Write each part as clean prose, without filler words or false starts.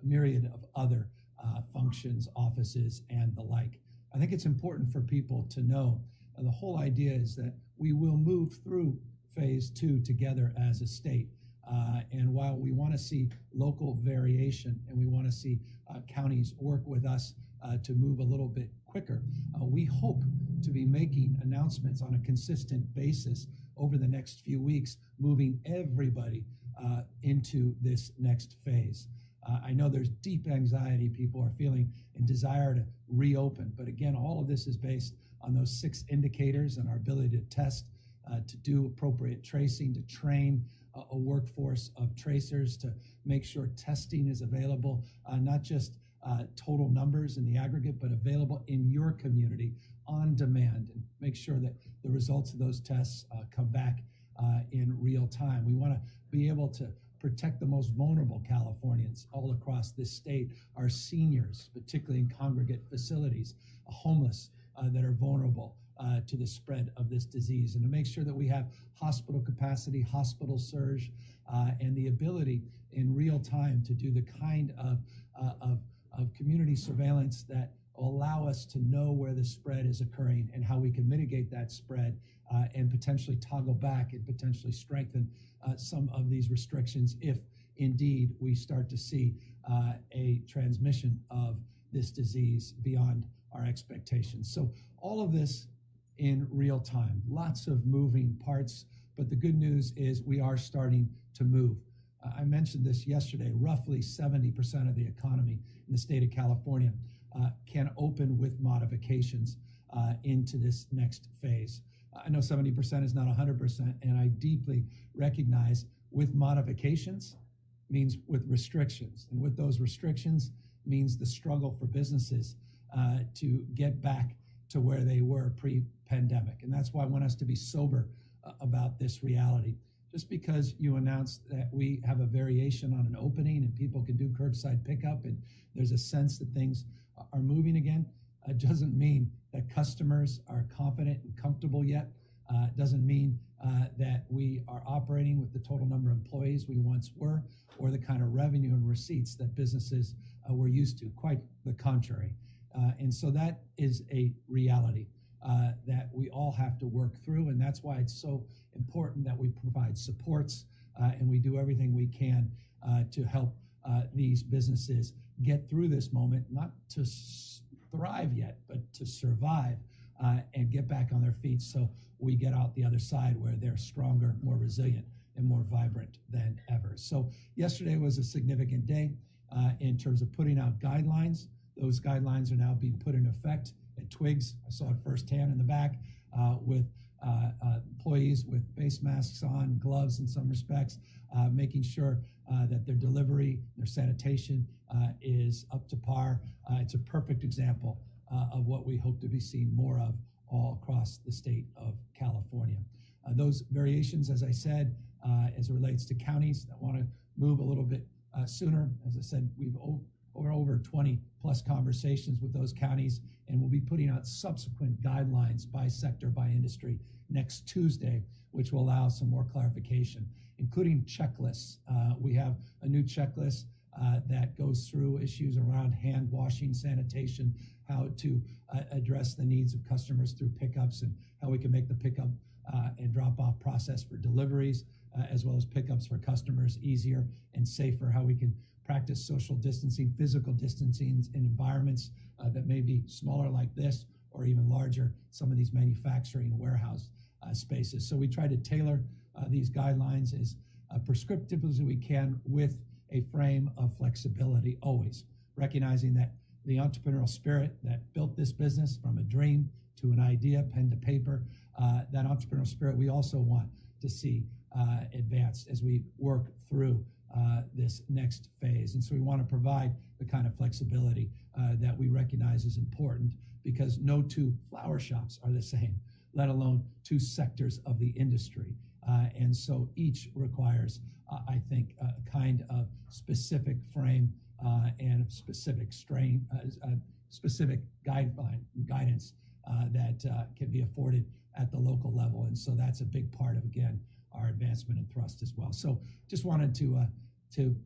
myriad of other functions, offices, and the like. I think it's important for people to know the whole idea is that we will move through phase 2 together as a state. And while we want to see local variation and we want to see counties work with us to move a little bit quicker, we hope to be making announcements on a consistent basis over the next few weeks, moving everybody into this next phase. I know there's deep anxiety people are feeling and desire to reopen, but again, all of this is based on those 6 indicators and our ability to test, to do appropriate tracing, to train a workforce of tracers, to make sure testing is available, not just total numbers in the aggregate, but available in your community on demand, and make sure that the results of those tests come back in real time. We want to be able to protect the most vulnerable Californians all across this state, our seniors, particularly in congregate facilities, homeless that are vulnerable to the spread of this disease, and to make sure that we have hospital capacity, hospital surge, and the ability in real time to do the kind of community surveillance that will allow us to know where the spread is occurring and how we can mitigate that spread and potentially toggle back and potentially strengthen some of these restrictions if indeed we start to see a transmission of this disease beyond our expectations. So all of this in real time, lots of moving parts, but the good news is we are starting to move. I mentioned this yesterday, roughly 70% of the economy in the state of California can open with modifications into this next phase. I know 70% is not 100%, and I deeply recognize with modifications means with restrictions, and with those restrictions means the struggle for businesses to get back to where they were pre-pandemic. And that's why I want us to be sober about this reality. Just because you announced that we have a variation on an opening and people can do curbside pickup and there's a sense that things are moving again, doesn't mean that customers are confident and comfortable yet. Doesn't mean that we are operating with the total number of employees we once were, or the kind of revenue and receipts that businesses were used to. Quite the contrary. And so that is a reality that we all have to work through, and that's why it's so important that we provide supports and we do everything we can to help these businesses get through this moment, not to thrive yet, but to survive and get back on their feet so we get out the other side where they're stronger, more resilient, and more vibrant than ever. So yesterday was a significant day in terms of putting out guidelines. Those guidelines are now being put in effect at Twigs. I saw it firsthand in the back with employees with face masks on, gloves in some respects, making sure that their delivery, their sanitation is up to par. It's a perfect example of what we hope to be seeing more of all across the state of California. Those variations, as I said, as it relates to counties that want to move a little bit sooner, as I said, we've over 20 plus conversations with those counties, and we'll be putting out subsequent guidelines by sector, by industry next Tuesday, which will allow some more clarification, including checklists. We have a new checklist that goes through issues around hand washing, sanitation, how to address the needs of customers through pickups, and how we can make the pickup and drop off process for deliveries, as well as pickups for customers easier and safer, how we can practice social distancing, physical distancing in environments that may be smaller like this, or even larger, some of these manufacturing warehouse spaces. So we try to tailor these guidelines as prescriptive as we can, with a frame of flexibility, always recognizing that the entrepreneurial spirit that built this business from a dream to an idea, pen to paper, that entrepreneurial spirit we also want to see advanced as we work through this next phase. And so we want to provide the kind of flexibility that we recognize is important, because no two flower shops are the same, let alone two sectors of the industry. And so each requires, I think, a kind of specific frame and specific specific guidance that can be afforded at the local level. And so that's a big part of, again, our advancement and thrust as well. So just wanted to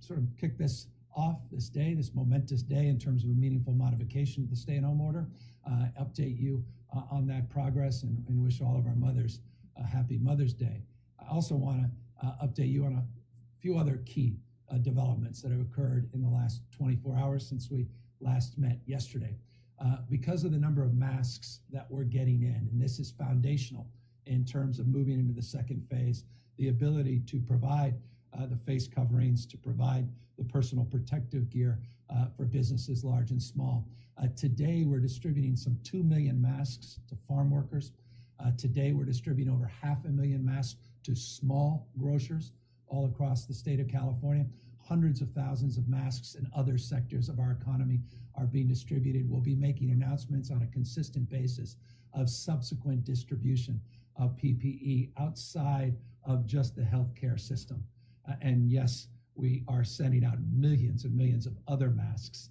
sort of kick this off this day, this momentous day in terms of a meaningful modification of the stay-at-home order, update you on that progress and wish all of our mothers a happy Mother's Day. I also want to update you on a few other key developments that have occurred in the last 24 hours since we last met yesterday. Because of the number of masks that we're getting in, and this is foundational in terms of moving into the second phase, the ability to provide the face coverings, to provide the personal protective gear for businesses large and small. Today, we're distributing some 2 million masks to farm workers. Today, we're distributing over 500,000 masks to small grocers all across the state of California. Hundreds of thousands of masks in other sectors of our economy are being distributed. We'll be making announcements on a consistent basis of subsequent distribution of PPE outside of just the healthcare system. And yes, we are sending out millions and millions of other masks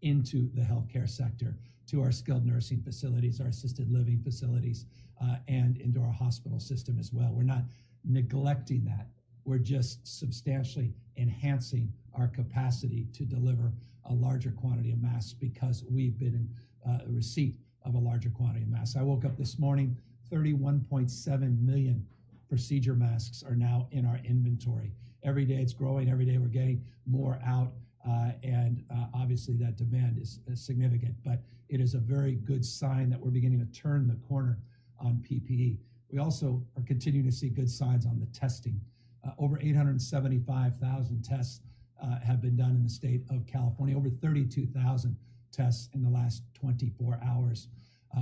into the healthcare sector, to our skilled nursing facilities, our assisted living facilities, and into our hospital system as well. We're not neglecting that. We're just substantially enhancing our capacity to deliver a larger quantity of masks because we've been in receipt of a larger quantity of masks. I woke up this morning, 31.7 million procedure masks are now in our inventory. Every day it's growing, every day we're getting more out, and obviously that demand is significant, but it is a very good sign that we're beginning to turn the corner on PPE. We also are continuing to see good signs on the testing. Over 875,000 tests have been done in the state of California, over 32,000 tests in the last 24 hours.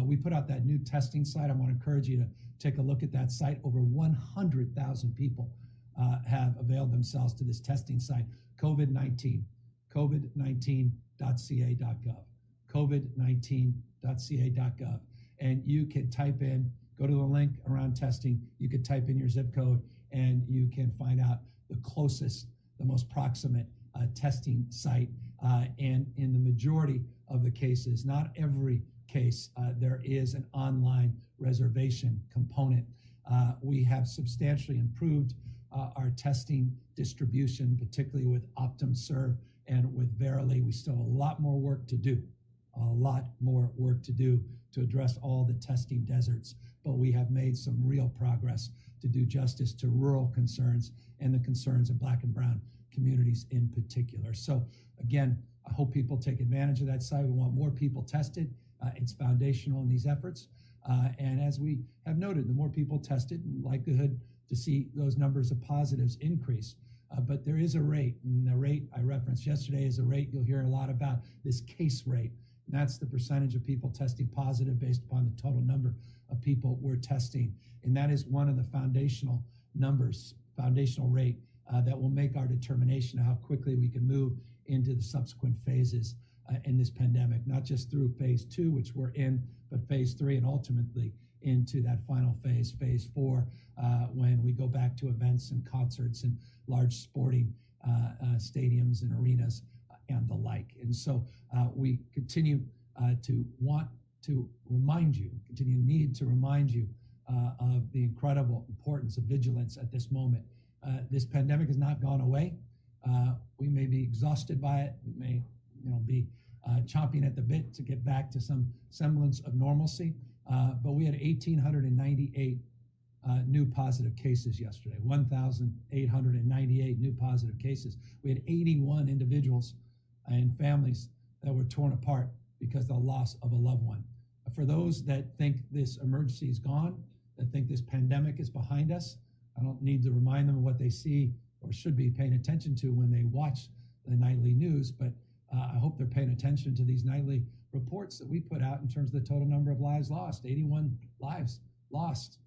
We put out that new testing site. I want to encourage you to take a look at that site. Over 100,000 people have availed themselves to this testing site, COVID-19, covid19.ca.gov, covid19.ca.gov. And you can type in, go to the link around testing, you could type in your zip code, and you can find out the closest, the most proximate testing site. And in the majority of the cases, not every case, there is an online reservation component. We have substantially improved our testing distribution, particularly with OptumServe and with Verily. We still have a lot more work to do, to address all the testing deserts, but we have made some real progress to do justice to rural concerns and the concerns of Black and brown communities in particular. So again, I hope people take advantage of that site. We want more people tested. It's foundational in these efforts. And as we have noted, the more people tested, likelihood to see those numbers of positives increase. But there is a rate, and the rate I referenced yesterday is a rate you'll hear a lot about, this case rate. And that's the percentage of people testing positive based upon the total number of people we're testing. And that is one of the foundational numbers, foundational rate that will make our determination of how quickly we can move into the subsequent phases in this pandemic, not just through phase 2, which we're in, but phase 3, and ultimately into that final phase, phase 4, when we go back to events and concerts and large sporting stadiums and arenas and the like. And so we continue to want to remind you, need to remind you of the incredible importance of vigilance at this moment. This pandemic has not gone away. We may be exhausted by it. We may be chomping at the bit to get back to some semblance of normalcy. But we had 1,898 new positive cases yesterday, 1,898 new positive cases. We had 81 individuals and families that were torn apart because of the loss of a loved one. For those that think this emergency is gone, that think this pandemic is behind us, I don't need to remind them of what they see or should be paying attention to when they watch the nightly news, but I hope they're paying attention to these nightly reports that we put out in terms of the total number of lives lost. 81 lives lost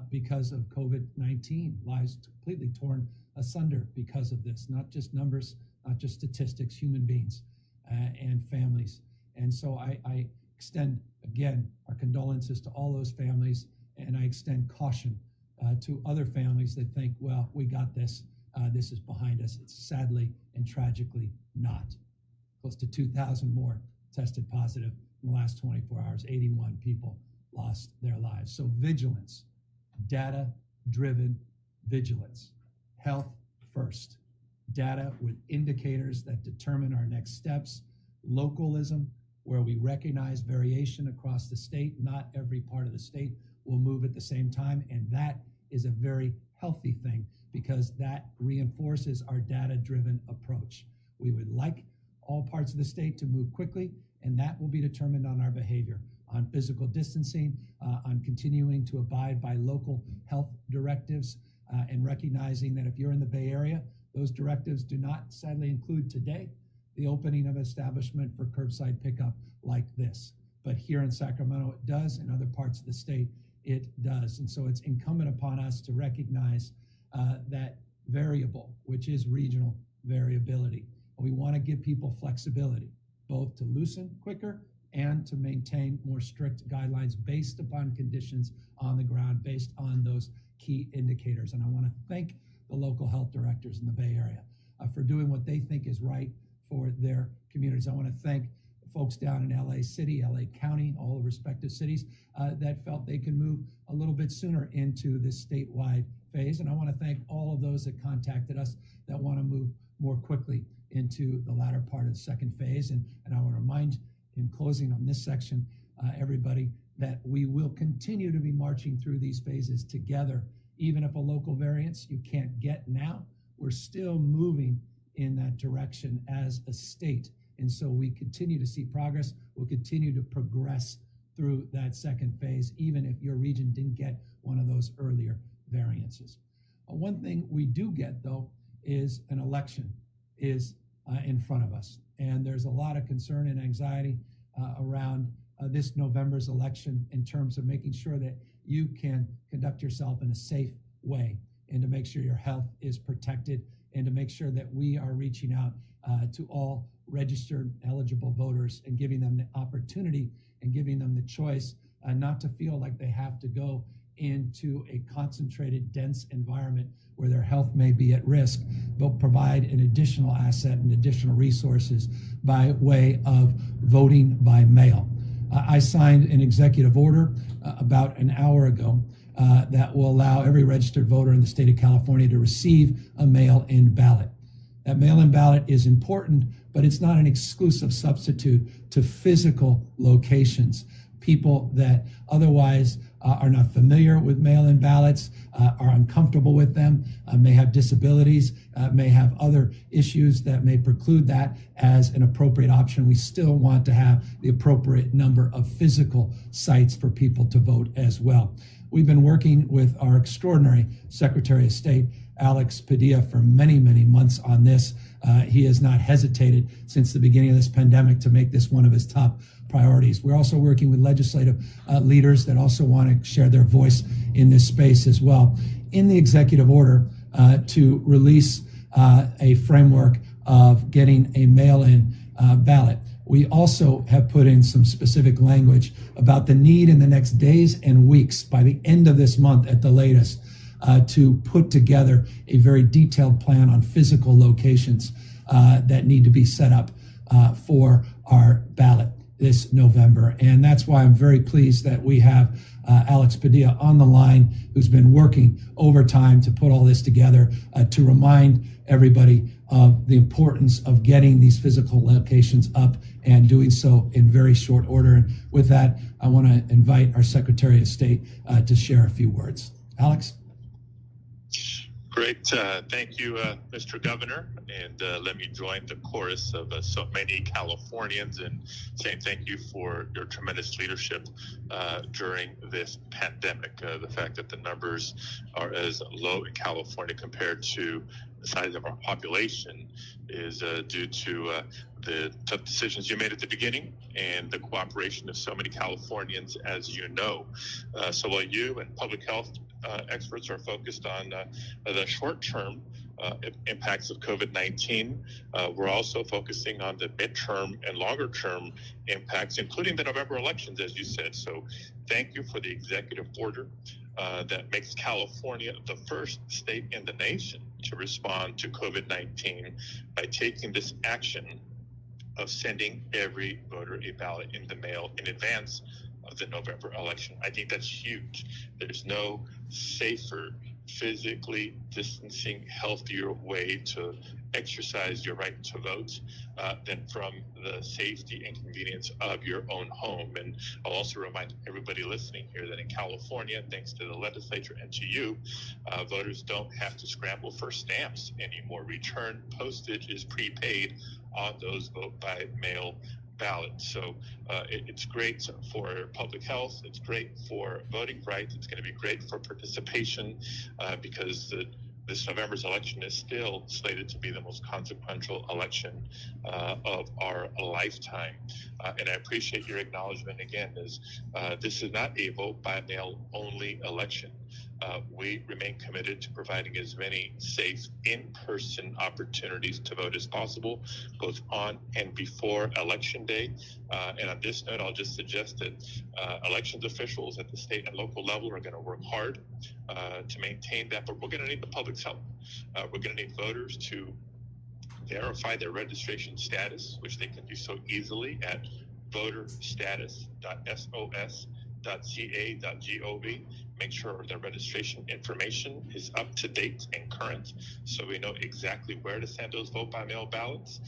because of COVID-19, lives completely torn asunder because of this, not just numbers, not just statistics, human beings and families. And so I extend, again, our condolences to all those families, and I extend caution to other families that think, well, we got this, this is behind us. It's sadly and tragically not. Close to 2,000 more tested positive in the last 24 hours. 81 people lost their lives. So vigilance, data-driven vigilance, health first, data with indicators that determine our next steps, localism, where we recognize variation across the state. Not every part of the state will move at the same time, and that is a very healthy thing because that reinforces our data-driven approach. We would like all parts of the state to move quickly, and that will be determined on our behavior, on physical distancing, on continuing to abide by local health directives, and recognizing that if you're in the Bay Area, those directives do not sadly include today the opening of establishment for curbside pickup like this. But here in Sacramento, it does. In other parts of the state, it does. And so it's incumbent upon us to recognize that variable, which is regional variability. We want to give people flexibility, both to loosen quicker and to maintain more strict guidelines based upon conditions on the ground, based on those key indicators. And I want to thank the local health directors in the Bay Area for doing what they think is right for their communities. I want to thank folks down in LA City, LA County, all the respective cities that felt they can move a little bit sooner into this statewide phase. And I want to thank all of those that contacted us that want to move more quickly into the latter part of the second phase. And I want to remind, in closing on this section, everybody that we will continue to be marching through these phases together. Even if a local variance you can't get now, we're still moving in that direction as a state. And so we continue to see progress. We'll continue to progress through that second phase, even if your region didn't get one of those earlier variances. One thing we do get, though, is an election is in front of us. And there's a lot of concern and anxiety around this November's election in terms of making sure that you can conduct yourself in a safe way and to make sure your health is protected and to make sure that we are reaching out to all registered eligible voters and giving them the opportunity and giving them the choice not to feel like they have to go into a concentrated, dense environment where their health may be at risk, but provide an additional asset and additional resources by way of voting by mail. I signed an executive order about an hour ago that will allow every registered voter in the state of California to receive a mail-in ballot. That mail-in ballot is important, but it's not an exclusive substitute to physical locations. People that otherwise are not familiar with mail-in ballots, are uncomfortable with them, may have disabilities, may have other issues that may preclude that as an appropriate option. We still want to have the appropriate number of physical sites for people to vote as well. We've been working with our extraordinary Secretary of State, Alex Padilla, for many, many months on this. He has not hesitated since the beginning of this pandemic to make this one of his top priorities. We're also working with legislative leaders that also want to share their voice in this space as well. In the executive order to release a framework of getting a mail-in ballot, we also have put in some specific language about the need in the next days and weeks, by the end of this month at the latest, to put together a very detailed plan on physical locations that need to be set up for our ballot this November. And that's why I'm very pleased that we have Alex Padilla on the line, who's been working overtime to put all this together, to remind everybody of the importance of getting these physical locations up and doing so in very short order. And with that, I want to invite our Secretary of State to share a few words. Alex? Great. Thank you, Mr. Governor. And let me join the chorus of so many Californians in saying thank you for your tremendous leadership during this pandemic. The fact that the numbers are as low in California compared to the size of our population is due to the tough decisions you made at the beginning and the cooperation of so many Californians, as you know. So while you and public health experts are focused on the short-term impacts of COVID-19, we're also focusing on the midterm and longer-term impacts, including the November elections, as you said. So thank you for the executive order that makes California the first state in the nation to respond to COVID-19 by taking this action of sending every voter a ballot in the mail in advance of the November election. I think that's huge. There's no safer, physically distancing, healthier way to exercise your right to vote than from the safety and convenience of your own home. And I'll also remind everybody listening here that in California, thanks to the legislature and to you, voters don't have to scramble for stamps anymore. Return postage is prepaid on those vote by mail ballots. So it's great for public health. It's great for voting rights. It's going to be great for participation because this November's election is still slated to be the most consequential election of our lifetime. And I appreciate your acknowledgement again, as this is not a vote by mail only election. We remain committed to providing as many safe in-person opportunities to vote as possible, both on and before Election Day. And on this note, I'll just suggest that elections officials at the state and local level are going to work hard to maintain that, but we're going to need the public's help. We're going to need voters to verify their registration status, which they can do so easily at voterstatus.sos.ca.gov. Make sure their registration information is up to date and current, so we know exactly where to send those vote by mail ballots.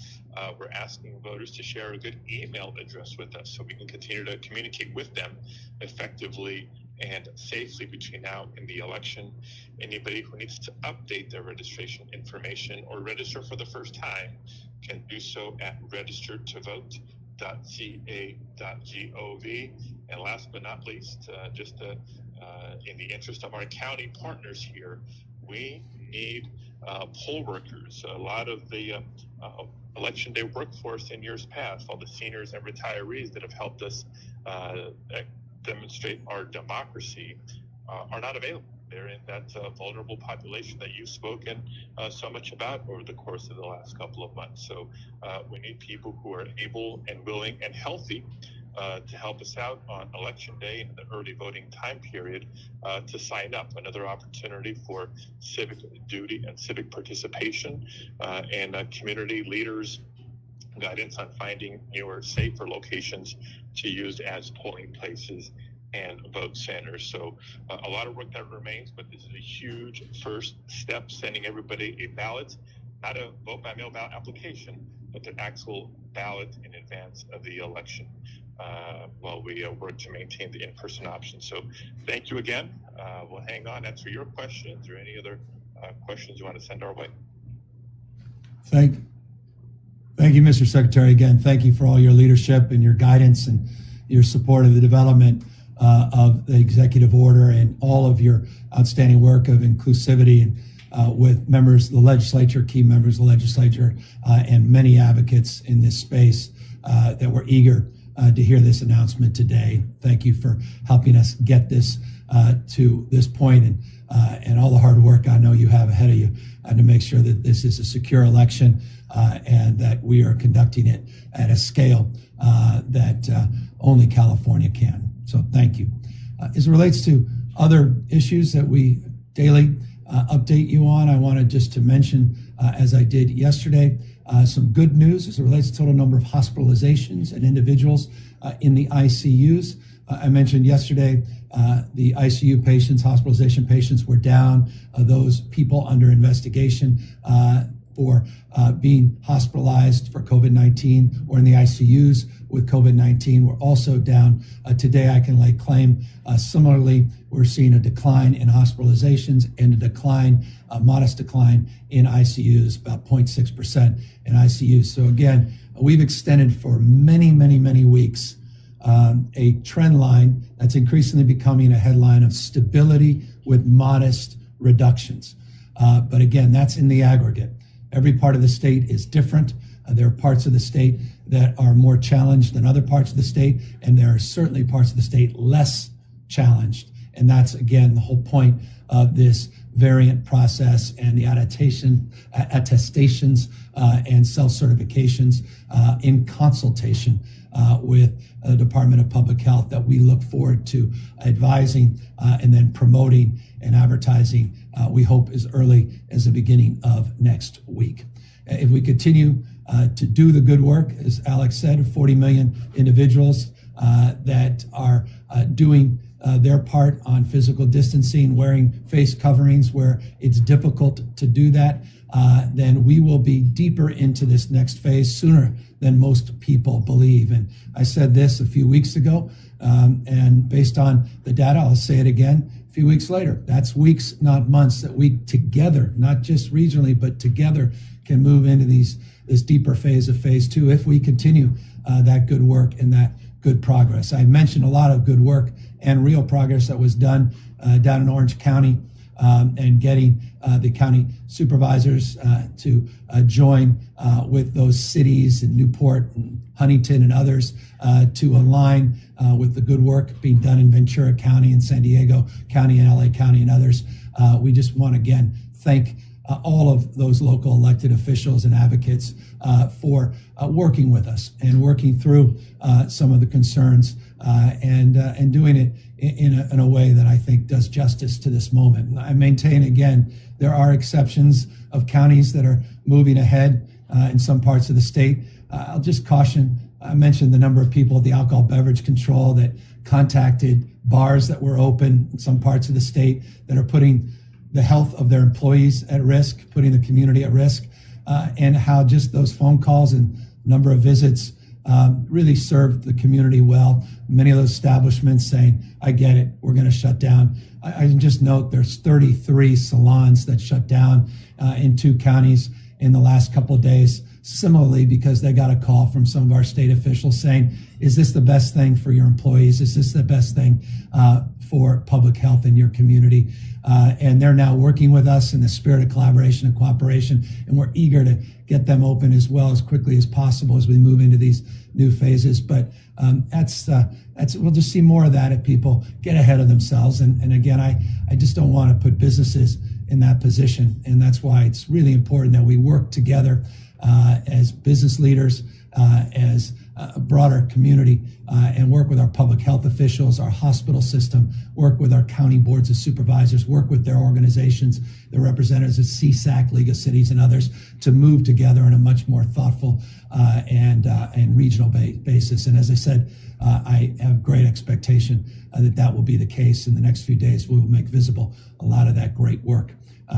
We're asking voters to share a good email address with us so we can continue to communicate with them effectively and safely between now and the election. Anybody who needs to update their registration information or register for the first time can do so at registertovote.ca.gov. And last but not least, in the interest of our county partners here, we need poll workers. A lot of the election day workforce in years past, all the seniors and retirees that have helped us demonstrate our democracy, are not available. They're in that vulnerable population that you've spoken so much about over the course of the last couple of months. So we need people who are able and willing and healthy to help us out on Election Day and the early voting time period to sign up. Another opportunity for civic duty and civic participation and community leaders' guidance on finding newer, safer locations to use as polling places and vote centers. So a lot of work that remains, but this is a huge first step, sending everybody a ballot, not a vote by mail ballot application, but an actual ballot in advance of the election while we work to maintain the in-person option. So thank you again. We'll hang on, answer your questions or any other questions you want to send our way. Thank you, Mr. Secretary. Again, thank you for all your leadership and your guidance and your support of the development of the executive order and all of your outstanding work of inclusivity and with members of the legislature, key members of the legislature, and many advocates in this space that were eager to hear this announcement today. Thank you for helping us get this to this point and all the hard work I know you have ahead of you to make sure that this is a secure election and that we are conducting it at a scale that only California can. So thank you. As it relates to other issues that we daily update you on, I wanted just to mention, as I did yesterday, some good news as it relates to total number of hospitalizations and individuals in the ICUs. I mentioned yesterday the ICU patients, hospitalization patients were down. Those people under investigation for being hospitalized for COVID-19 or in the ICUs with COVID-19 were also down. Today, I can lay claim. Similarly, we're seeing a decline in hospitalizations and a modest decline in ICUs, about 0.6% in ICUs. So again, we've extended for many, many, many weeks a trend line that's increasingly becoming a headline of stability with modest reductions. But again, that's in the aggregate. Every part of the state is different. There are parts of the state that are more challenged than other parts of the state, and there are certainly parts of the state less challenged. And that's, again, the whole point of this variant process and the attestations and self-certifications in consultation with the Department of Public Health that we look forward to advising and then promoting and advertising, we hope as early as the beginning of next week. If we continue to do the good work, as Alex said, 40 million individuals that are doing their part on physical distancing, wearing face coverings where it's difficult to do that, then we will be deeper into this next phase sooner than most people believe. And I said this a few weeks ago, and based on the data, I'll say it again a few weeks later. That's weeks, not months, that we together, not just regionally, but together can move into this deeper phase of phase 2 if we continue that good work and that good progress. I mentioned a lot of good work and real progress that was done down in Orange County, and getting the county supervisors to join with those cities in Newport and Huntington and others to align with the good work being done in Ventura County and San Diego County and LA County and others. We just want to again thank all of those local elected officials and advocates for working with us and working through some of the concerns and doing it in a way that I think does justice to this moment. I maintain, again, there are exceptions of counties that are moving ahead in some parts of the state. I'll just caution, I mentioned the number of people at the alcohol beverage control that contacted bars that were open in some parts of the state that are putting the health of their employees at risk, putting the community at risk, and how just those phone calls and number of visits really served the community well. Many of those establishments saying, I get it, we're going to shut down. I can just note there's 33 salons that shut down in 2 counties in the last couple of days. Similarly, because they got a call from some of our state officials saying, is this the best thing for your employees? Is this the best thing for public health in your community? And they're now working with us in the spirit of collaboration and cooperation, and we're eager to get them open as well as quickly as possible as we move into these new phases. But that's we'll just see more of that if people get ahead of themselves. And again, I just don't want to put businesses in that position, and that's why it's really important that we work together as business leaders, as a broader community, and work with our public health officials, our hospital system, work with our county boards of supervisors, work with their organizations, their representatives at CSAC, League of Cities, and others to move together in a much more thoughtful and regional basis. And as I said, I have great expectation that will be the case. In the next few days, we will make visible a lot of that great work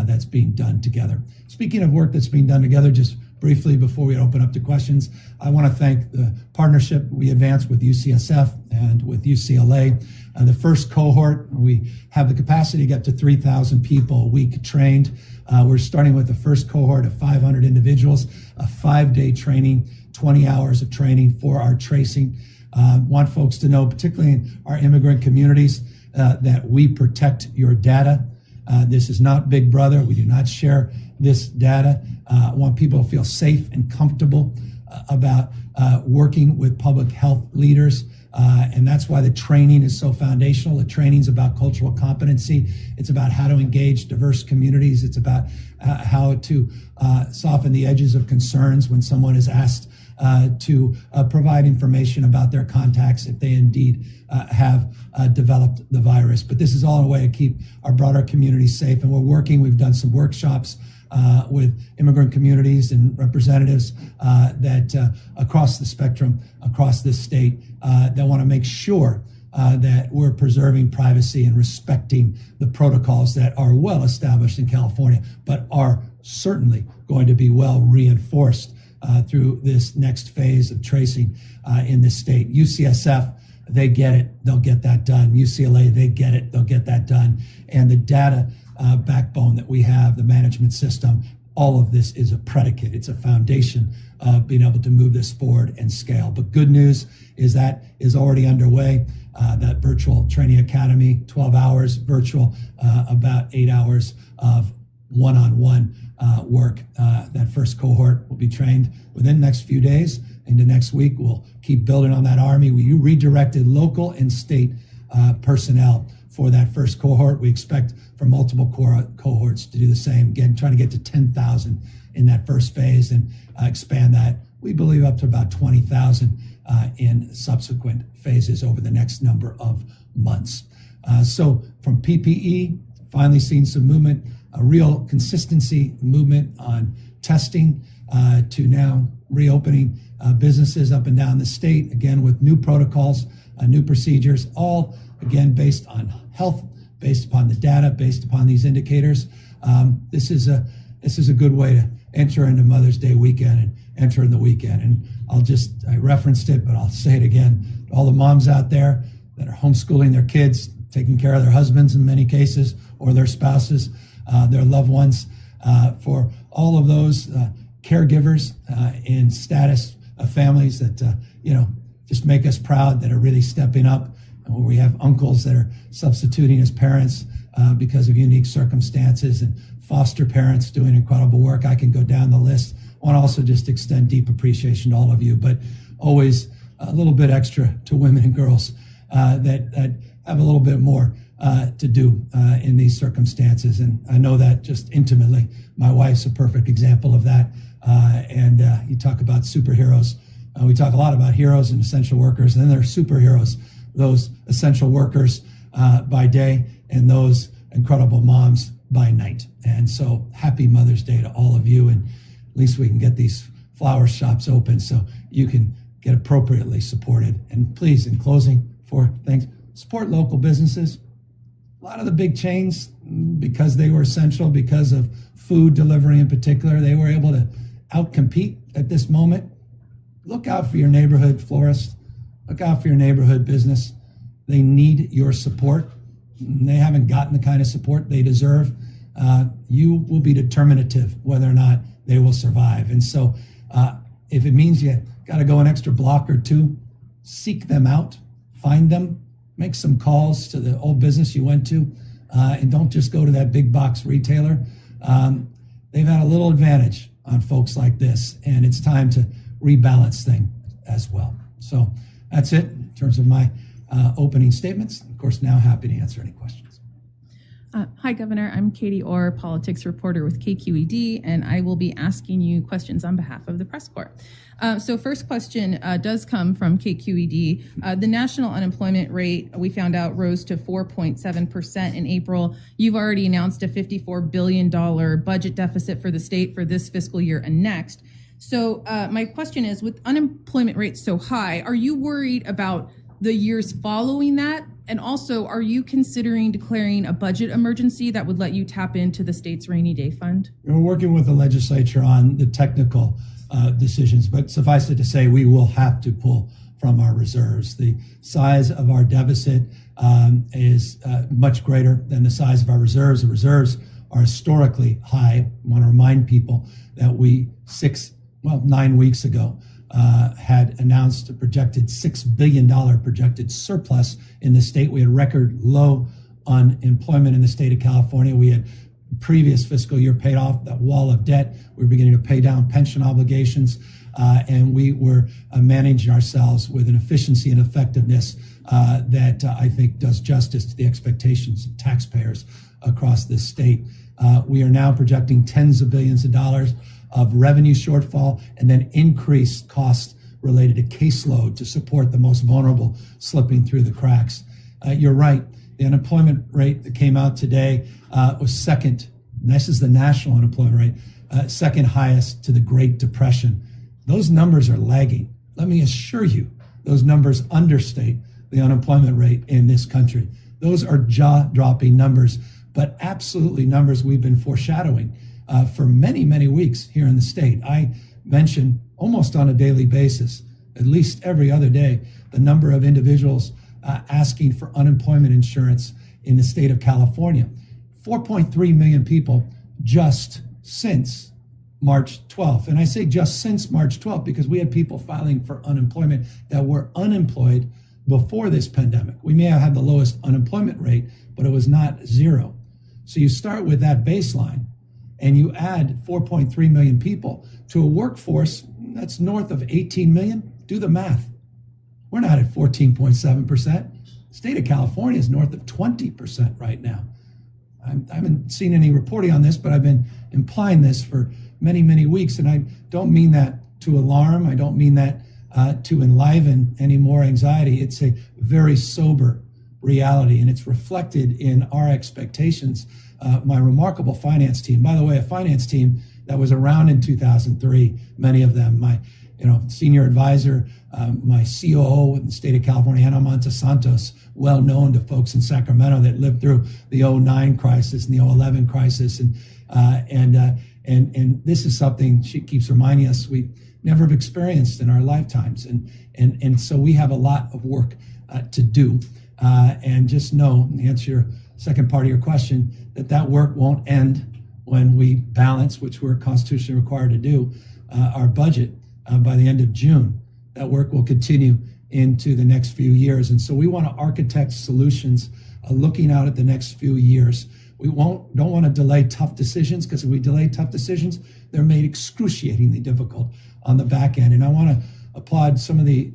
that's being done together. Speaking of work that's being done together, just briefly before we open up to questions, I want to thank the partnership we advanced with UCSF and with UCLA. The first cohort, we have the capacity to get to 3,000 people a week trained. We're starting with the first cohort of 500 individuals, a 5-day training, 20 hours of training for our tracing. Want folks to know, particularly in our immigrant communities, that we protect your data. This is not Big Brother. We do not share this data. I want people to feel safe and comfortable about working with public health leaders. And that's why the training is so foundational. The training is about cultural competency. It's about how to engage diverse communities. It's about how to soften the edges of concerns when someone is asked to provide information about their contacts if they indeed have developed the virus. But this is all a way to keep our broader community safe. And we're working, we've done some workshops with immigrant communities and representatives that across the spectrum, across this state, that want to make sure that we're preserving privacy and respecting the protocols that are well established in California, but are certainly going to be well reinforced through this next phase of tracing in this state. UCSF, they get it, they'll get that done. UCLA, they get it, they'll get that done. And the data backbone that we have, the management system, all of this is a predicate. It's a foundation of being able to move this forward and scale. But good news is that is already underway. That virtual training academy, 12 hours virtual, about 8 hours of one-on-one work. That first cohort will be trained within the next few days. Into next week, we'll keep building on that army. We redirected local and state personnel for that first cohort. We expect for multiple cohorts to do the same. Again, trying to get to 10,000 in that first phase and expand that, we believe, up to about 20,000 in subsequent phases over the next number of months. So from PPE, finally seeing some movement, a real consistency movement on testing to now reopening businesses up and down the state, again, with new protocols, new procedures, all, again, based on health, based upon the data, based upon these indicators. This is this is a good way to enter into Mother's Day weekend and enter in the weekend. And I referenced it, but I'll say it again. All the moms out there that are homeschooling their kids, taking care of their husbands in many cases, or their spouses, their loved ones, for all of those caregivers in status of families that, just make us proud, that are really stepping up. And where we have uncles that are substituting as parents because of unique circumstances, and foster parents doing incredible work. I can go down the list. I want to also just extend deep appreciation to all of you, but always a little bit extra to women and girls that have a little bit more to do in these circumstances. And I know that just intimately. My wife's a perfect example of that. And you talk about superheroes. We talk a lot about heroes and essential workers, and then there are superheroes, those essential workers by day and those incredible moms by night. And so happy Mother's Day to all of you. And at least we can get these flower shops open so you can get appropriately supported. And please, in closing, support local businesses. A lot of the big chains, because they were essential, because of food delivery in particular, they were able to outcompete at this moment. Look out for your neighborhood florist. Look out for your neighborhood business. They need your support. They haven't gotten the kind of support they deserve. You will be determinative whether or not they will survive. And so if it means you got to go an extra block or two, seek them out, find them, make some calls to the old business you went to, and don't just go to that big box retailer. They've had a little advantage on folks like this, and it's time to rebalance things as well. So that's it in terms of my opening statements. Of course, now happy to answer any questions. Hi, Governor. I'm Katie Orr, politics reporter with KQED, and I will be asking you questions on behalf of the press corps. So first question does come from KQED. The national unemployment rate, we found out, rose to 4.7% in April. You've already announced a $54 billion budget deficit for the state for this fiscal year and next. So my question is, with unemployment rates so high, are you worried about the years following that? And also, are you considering declaring a budget emergency that would let you tap into the state's rainy day fund? We're working with the legislature on the technical decisions, but suffice it to say, we will have to pull from our reserves. The size of our deficit is much greater than the size of our reserves. The reserves are historically high. I want to remind people that we 9 weeks ago had announced a projected $6 billion projected surplus in the state. We had record low unemployment in the state of California. We had previous fiscal year paid off that wall of debt. We were beginning to pay down pension obligations, and we were managing ourselves with an efficiency and effectiveness that I think does justice to the expectations of taxpayers across this state. We are now projecting tens of billions of dollars of revenue shortfall, and then increased costs related to caseload to support the most vulnerable slipping through the cracks. You're right. The unemployment rate that came out today was second, and this is the national unemployment rate, second highest to the Great Depression. Those numbers are lagging. Let me assure you, those numbers understate the unemployment rate in this country. Those are jaw-dropping numbers, but absolutely numbers we've been foreshadowing for many, many weeks here in the state. I mention almost on a daily basis, at least every other day, the number of individuals asking for unemployment insurance in the state of California. 4.3 million people just since March 12th. And I say just since March 12th because we had people filing for unemployment that were unemployed before this pandemic. We may have had the lowest unemployment rate, but it was not zero. So you start with that baseline, and you add 4.3 million people to a workforce that's north of 18 million, do the math. We're not at 14.7%. The state of California is north of 20% right now. I haven't seen any reporting on this, but I've been implying this for many, many weeks, and I don't mean that to alarm. I don't mean that to enliven any more anxiety. It's a very sober reality, and it's reflected in our expectations. My remarkable finance team, by the way, a finance team that was around in 2003, many of them, my senior advisor, my COO in the state of California, Ana Montesantos, well known to folks in Sacramento that lived through the 2009 crisis and the 2011 crisis, and And this is something she keeps reminding us we never have experienced in our lifetimes. And so we have a lot of work to do. And just know, to answer your second part of your question, that work won't end when we balance, which we're constitutionally required to do, our budget by the end of June. That work will continue into the next few years. And so we want to architect solutions looking out at the next few years. We don't want to delay tough decisions, because if we delay tough decisions, they're made excruciatingly difficult on the back end. And I want to applaud some of the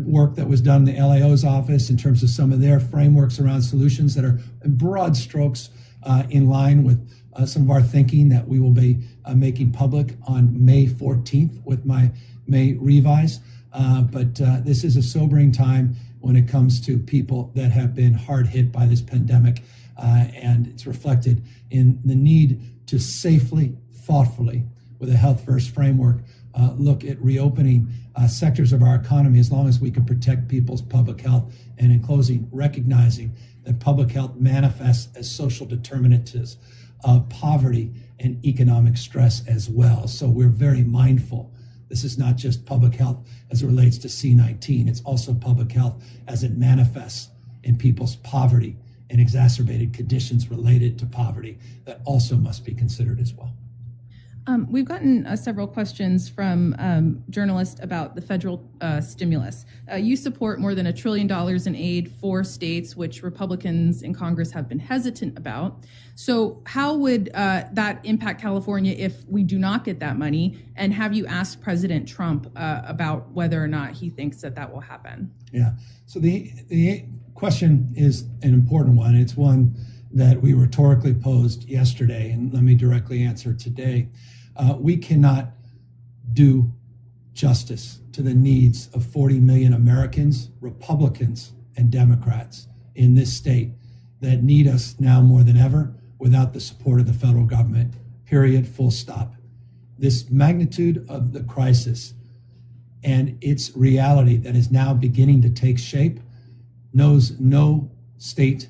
work that was done in the LAO's office in terms of some of their frameworks around solutions that are in broad strokes in line with some of our thinking that we will be making public on May 14th with my May revise. But this is a sobering time when it comes to people that have been hard hit by this pandemic. And it's reflected in the need to safely, thoughtfully, with a health first framework, look at reopening sectors of our economy as long as we can protect people's public health. And in closing, recognizing that public health manifests as social determinants of poverty and economic stress as well. So we're very mindful. This is not just public health as it relates to C-19. It's also public health as it manifests in people's poverty and exacerbated conditions related to poverty that also must be considered as well. We've gotten several questions from journalists about the federal stimulus. You support more than $1 trillion in aid for states, which Republicans in Congress have been hesitant about. So how would that impact California if we do not get that money? And have you asked President Trump about whether or not he thinks that will happen? Yeah, so the question is an important one. It's one that we rhetorically posed yesterday, and let me directly answer today. We cannot do justice to the needs of 40 million Americans, Republicans, and Democrats in this state that need us now more than ever without the support of the federal government, period, full stop. This magnitude of the crisis and its reality that is now beginning to take shape knows no state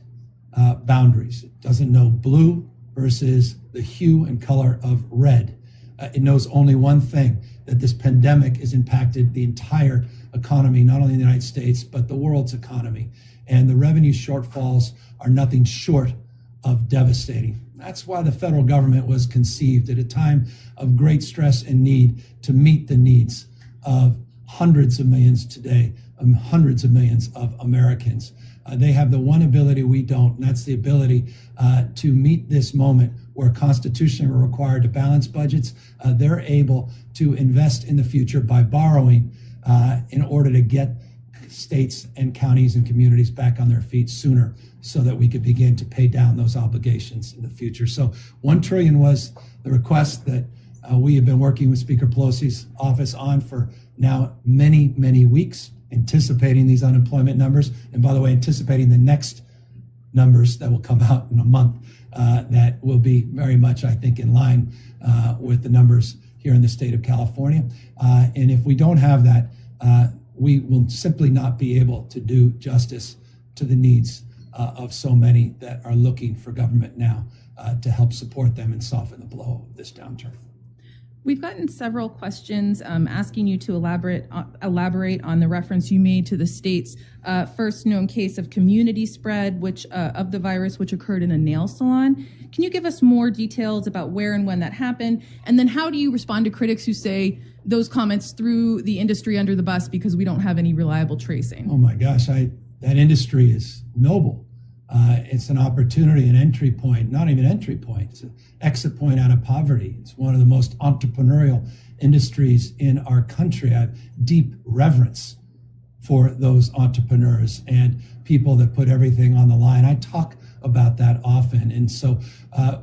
boundaries. It doesn't know blue versus the hue and color of red. It knows only one thing, that this pandemic has impacted the entire economy, not only in the United States, but the world's economy. And the revenue shortfalls are nothing short of devastating. That's why the federal government was conceived at a time of great stress and need to meet the needs of hundreds of millions today, hundreds of millions of Americans. They have the one ability we don't, and that's the ability to meet this moment where constitutionally we're required to balance budgets. They're able to invest in the future by borrowing in order to get states and counties and communities back on their feet sooner so that we could begin to pay down those obligations in the future. So $1 trillion was the request that we have been working with Speaker Pelosi's office on for now many, many weeks, anticipating these unemployment numbers. And by the way, anticipating the next numbers that will come out in a month that will be very much, I think, in line with the numbers here in the state of California. And if we don't have that, we will simply not be able to do justice to the needs of so many that are looking for government now to help support them and soften the blow of this downturn. We've gotten several questions asking you to elaborate on the reference you made to the state's first known case of community spread of the virus, which occurred in a nail salon. Can you give us more details about where and when that happened? And then how do you respond to critics who say those comments threw the industry under the bus because we don't have any reliable tracing? Oh my gosh, that industry is noble. It's an opportunity, an entry point, not even entry point, it's an exit point out of poverty. It's one of the most entrepreneurial industries in our country. I have deep reverence for those entrepreneurs and people that put everything on the line. I talk about that often. And so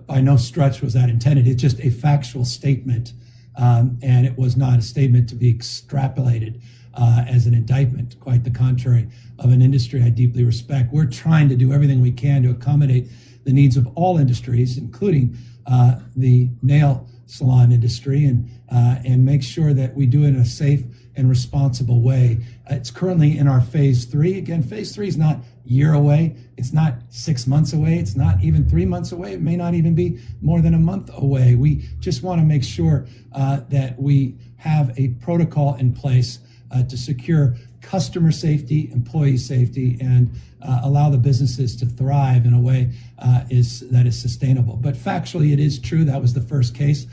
by no stretch was that intended. It's just a factual statement. And it was not a statement to be extrapolated as an indictment, quite the contrary, of an industry I deeply respect. We're trying to do everything we can to accommodate the needs of all industries, including the nail salon industry and make sure that we do it in a safe and responsible way. It's currently in our phase 3. Again, phase 3 is not a year away. It's not 6 months away. It's not even 3 months away. It may not even be more than a month away. We just want to make sure that we have a protocol in place to secure customer safety, employee safety, and allow the businesses to thrive in a way that is sustainable. But factually, it is true. That was the first case.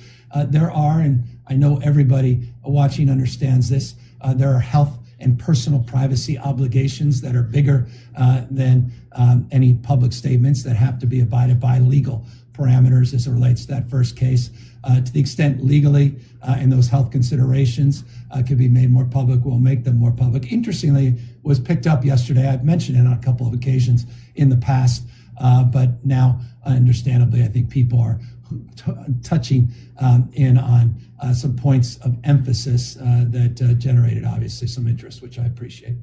There are, and I know everybody watching understands this, there are health and personal privacy obligations that are bigger than any public statements that have to be abided by, legal parameters as it relates to that first case. To the extent legally and those health considerations could be made more public, we'll make them more public. Interestingly, was picked up yesterday. I've mentioned it on a couple of occasions in the past, but now, understandably, I think people are touching in on some points of emphasis that generated, obviously, some interest, which I appreciate.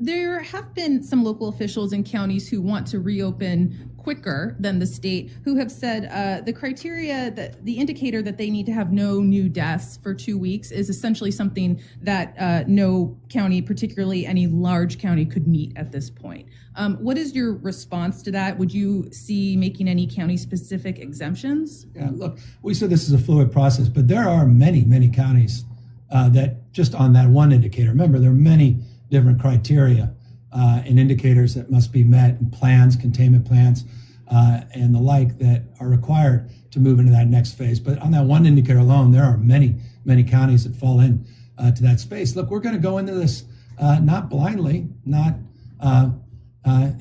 There have been some local officials in counties who want to reopen quicker than the state, who have said the criteria, that the indicator that they need to have no new deaths for 2 weeks is essentially something that no county, particularly any large county, could meet at this point. What is your response to that? Would you see making any county-specific exemptions? Yeah, look, we said this is a fluid process, but there are many, many counties that just on that one indicator, remember, there are many different criteria and indicators that must be met, and plans, containment plans, and the like that are required to move into that next phase. But on that one indicator alone, there are many, many counties that fall in to that space. Look, we're going to go into this not blindly, not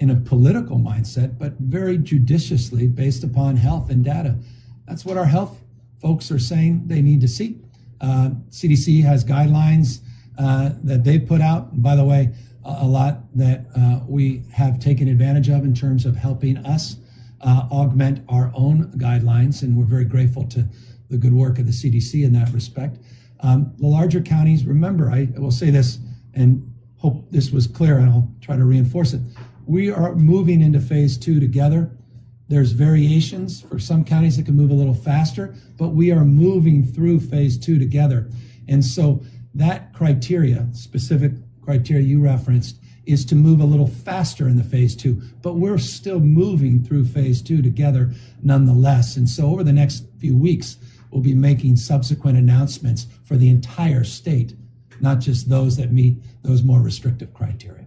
in a political mindset, but very judiciously based upon health and data. That's what our health folks are saying they need to see. CDC has guidelines that they put out. And by the way, a lot that we have taken advantage of in terms of helping us augment our own guidelines. And we're very grateful to the good work of the CDC in that respect. The larger counties, remember, I will say this and hope this was clear, and I'll try to reinforce it. We are moving into phase 2 together. There's variations for some counties that can move a little faster, but we are moving through phase 2 together. And so that criteria, specific criteria you referenced, is to move a little faster in the phase 2, but we're still moving through phase 2 together nonetheless. And so over the next few weeks, we'll be making subsequent announcements for the entire state, not just those that meet those more restrictive criteria.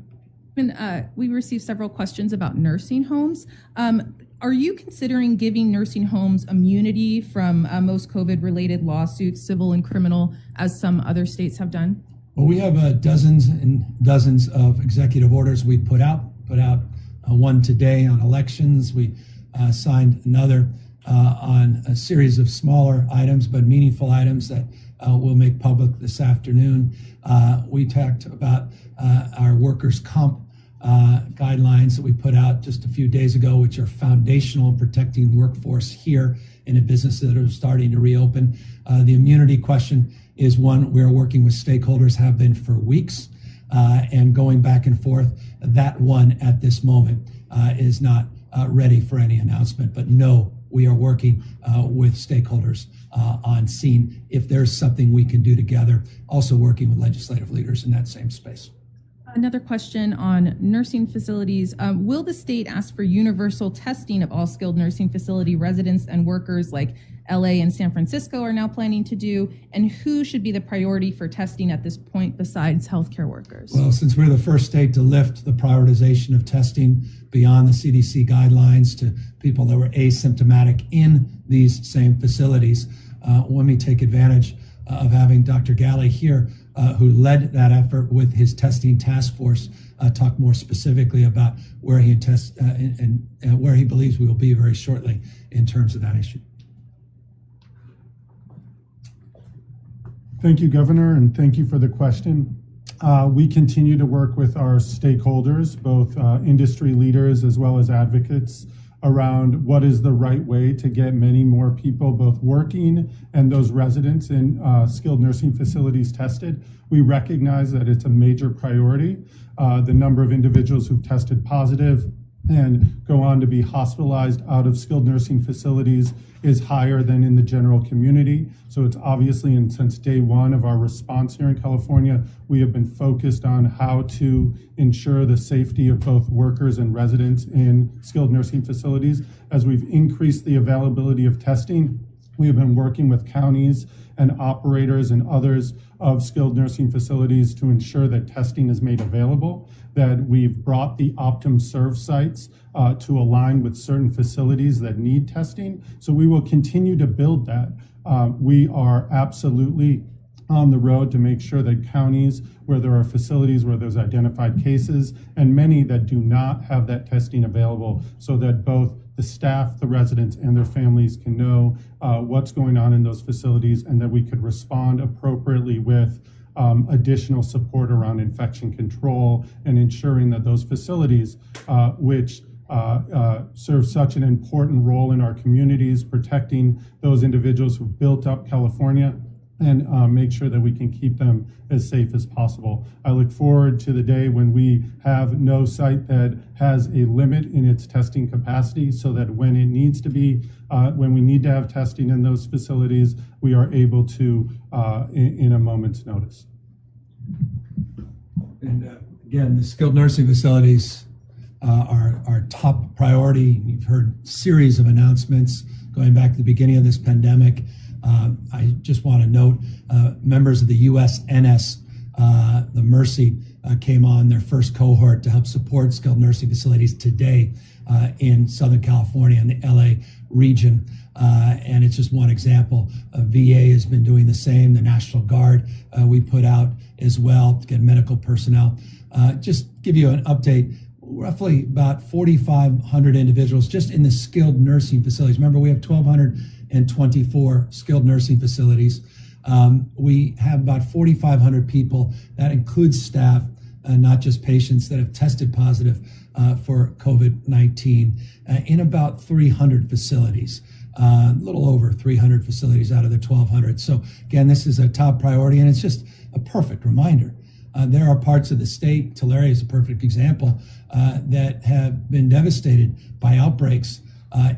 And we received several questions about nursing homes. Are you considering giving nursing homes immunity from most COVID-related lawsuits, civil and criminal, as some other states have done? Well, we have dozens and dozens of executive orders we put out one today on elections. We signed another on a series of smaller items, but meaningful items that we'll make public this afternoon. We talked about our workers' comp guidelines that we put out just a few days ago, which are foundational in protecting workforce here in a business that are starting to reopen. The immunity question is one we're working with stakeholders, have been for weeks, and going back and forth. That one at this moment is not ready for any announcement, but no, we are working with stakeholders on seeing if there's something we can do together, also working with legislative leaders in that same space. Another question on nursing facilities. Will the state ask for universal testing of all skilled nursing facility residents and workers like LA and San Francisco are now planning to do? And who should be the priority for testing at this point besides healthcare workers? Well, since we're the first state to lift the prioritization of testing beyond the CDC guidelines to people that were asymptomatic in these same facilities, let me take advantage of having Dr. Galley here, who led that effort with his testing task force, talk more specifically about where he and where he believes we will be very shortly in terms of that issue. Thank you, Governor, and thank you for the question. We continue to work with our stakeholders, both industry leaders as well as advocates, around what is the right way to get many more people, both working and those residents in skilled nursing facilities, tested. We recognize that it's a major priority. The number of individuals who've tested positive and go on to be hospitalized out of skilled nursing facilities is higher than in the general community. So it's obviously, and since day one of our response here in California, we have been focused on how to ensure the safety of both workers and residents in skilled nursing facilities. As we've increased the availability of testing, we have been working with counties and operators and others of skilled nursing facilities to ensure that testing is made available, that we've brought the Optum Serve sites to align with certain facilities that need testing. So we will continue to build that. We are absolutely on the road to make sure that counties where there are facilities where there's identified cases and many that do not have that testing available, so that both the staff, the residents, and their families can know what's going on in those facilities, and that we could respond appropriately with additional support around infection control and ensuring that those facilities, which serve such an important role in our communities, protecting those individuals who've built up California, and make sure that we can keep them as safe as possible. I look forward to the day when we have no site that has a limit in its testing capacity, so that when it needs to be, when we need to have testing in those facilities, we are able to in a moment's notice. And again, the skilled nursing facilities are our top priority. You've heard series of announcements going back to the beginning of this pandemic. I just want to note members of the USNS, the Mercy, came on their first cohort to help support skilled nursing facilities today in Southern California and the LA region. And it's just one example. VA has been doing the same. The National Guard we put out as well to get medical personnel. Just give you an update. Roughly about 4,500 individuals just in the skilled nursing facilities. Remember, we have 1,224 skilled nursing facilities. We have about 4,500 people. That includes staff, not just patients, that have tested positive for COVID-19 in about 300 facilities. A little over 300 facilities out of the 1,200. So again, this is a top priority, and it's just a perfect reminder. There are parts of the state, Tulare is a perfect example, that have been devastated by outbreaks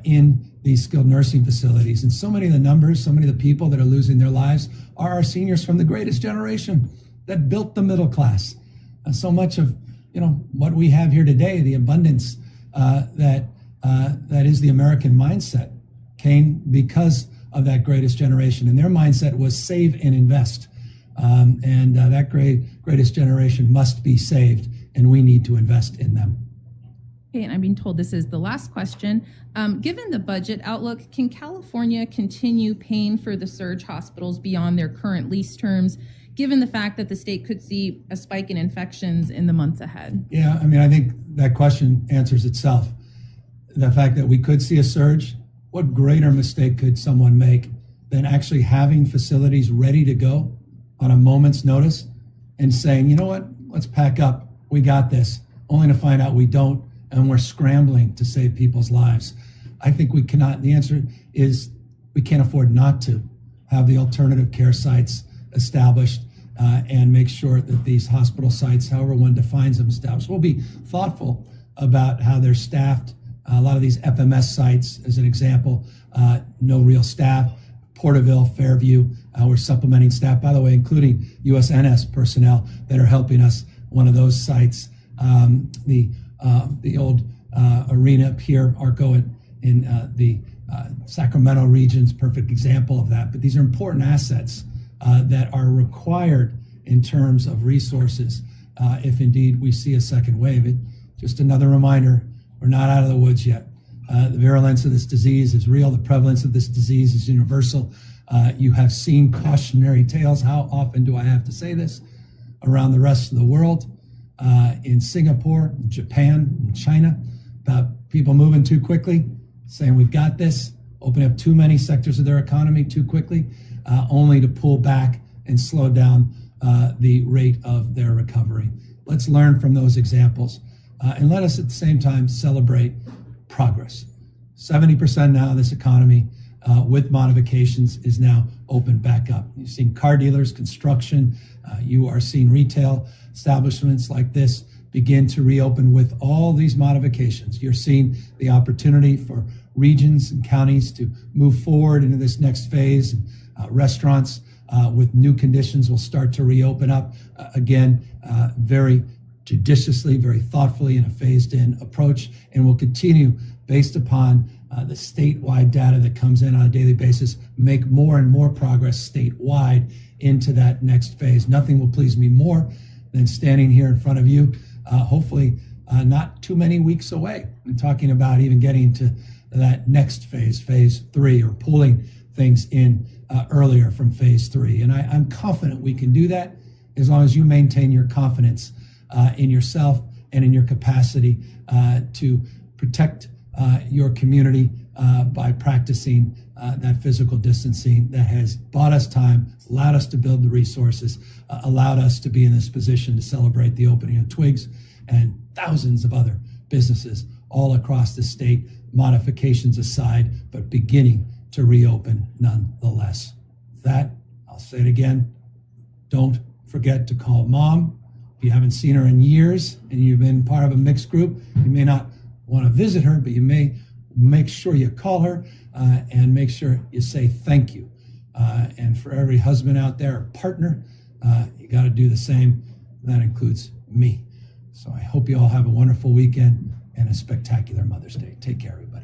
in these skilled nursing facilities. And so many of the numbers, so many of the people that are losing their lives are our seniors from the greatest generation that built the middle class. So much of what we have here today, the abundance that is the American mindset, came because of that greatest generation. And their mindset was save and invest. That greatest generation must be saved, and we need to invest in them. Okay, and I'm being told this is the last question. Given the budget outlook, can California continue paying for the surge hospitals beyond their current lease terms, given the fact that the state could see a spike in infections in the months ahead? Yeah, I mean, I think that question answers itself. The fact that we could see a surge, what greater mistake could someone make than actually having facilities ready to go on a moment's notice and saying, you know what, let's pack up, we got this, only to find out we don't, and we're scrambling to save people's lives. I think we cannot, the answer is we can't afford not to have the alternative care sites established and make sure that these hospital sites, however one defines them, established. We'll be thoughtful about how they're staffed. A lot of these FMS sites, as an example, no real staff. Porterville, Fairview, we're supplementing staff, by the way, including USNS personnel that are helping us. One of those sites, the old arena up here, Arco in the Sacramento region's perfect example of that. But these are important assets that are required in terms of resources if indeed we see a second wave. Just another reminder, we're not out of the woods yet. The virulence of this disease is real. The prevalence of this disease is universal. You have seen cautionary tales. How often do I have to say this? Around the rest of the world, in Singapore, Japan, China, about people moving too quickly, saying we've got this, opening up too many sectors of their economy too quickly, only to pull back and slow down the rate of their recovery. Let's learn from those examples, and let us at the same time celebrate progress. 70% now of this economy with modifications is now open back up. You've seen car dealers, construction, you are seeing retail establishments like this begin to reopen with all these modifications. You're seeing the opportunity for regions and counties to move forward into this next phase. Restaurants with new conditions will start to reopen up again, very judiciously, very thoughtfully in a phased-in approach, and will continue based upon the statewide data that comes in on a daily basis, make more and more progress statewide into that next phase. Nothing will please me more than standing here in front of you, hopefully not too many weeks away, and talking about even getting to that next phase, phase 3, or pulling things in earlier from phase 3. And I'm confident we can do that as long as you maintain your confidence in yourself and in your capacity to protect your community by practicing that physical distancing that has bought us time, allowed us to build the resources, allowed us to be in this position to celebrate the opening of Twigs and thousands of other businesses all across the state, modifications aside, but beginning to reopen nonetheless. With that, I'll say it again, don't forget to call Mom. If you haven't seen her in years and you've been part of a mixed group, you may not want to visit her, but you may make sure you call her and make sure you say thank you. And for every husband out there, or partner, you got to do the same. That includes me. So I hope you all have a wonderful weekend and a spectacular Mother's Day. Take care, everybody.